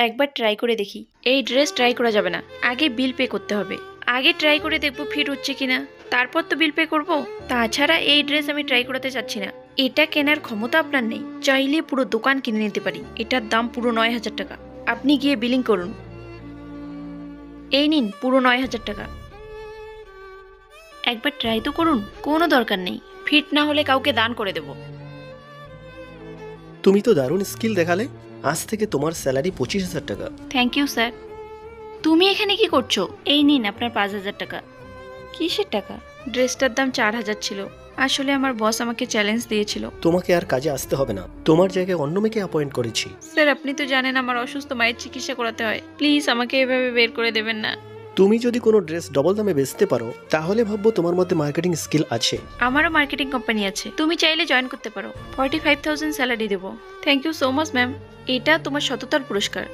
একবার ট্রাই করে দেখি। এই ড্রেস ট্রাই করা যাবে না, আগে বিল পে করতে হবে। আগে ট্রাই করে দেখবো ফিট হচ্ছে কিনা, তারপর তো বিল পে করবো। তাছাড়া এই ড্রেস আমি ট্রাই করাতে চাচ্ছি না। এটা কেনার ক্ষমতা আপনার নেই, চাইলে পুরো দোকান কিনে নিতে পারি। এটার দাম পুরো 9,000 টাকা। আপনি গিয়ে বিলিং করুন। এই নিন পুরো 9,000 টাকা। একবার ট্রাই তো করুন, কোনো দরকার নেই। ফিট না হলে কাউকে দান করে দেব। তুমি তো দারুণ স্কিল দেখালে। আজ থেকে তোমার স্যালারি 25,000 টাকা। Thank you sir. তুমি এখানে কি করছো? এই নিন আপনার 5,000 টাকা। কিসের টাকা? ড্রেসটার দাম 4,000 ছিল। আসলে আমার বস আমাকে চ্যালেঞ্জ দিয়েছিল। তোমাকে আর কাজে আসতে হবে না, তোমার জায়গায় অন্য মেয়েকে অ্যাপয়েন্ট করেছি। স্যার আপনি তো জানেন আমার অসুস্থ মায়ের চিকিৎসা করাতে হয়, প্লিজ আমাকে এভাবে বের করে দেবেন না। তুমি যদি কোনো ড্রেস ডবল দামে বেচতে পারো তাহলে ভাববো তোমার মধ্যে মার্কেটিং স্কিল আছে। আমারও মার্কেটিং কোম্পানি আছে, তুমি চাইলে জয়েন করতে পারো। 45,000 স্যালারি দেবো। Thank you so much ma'am. এটা তোমার সততার পুরস্কার।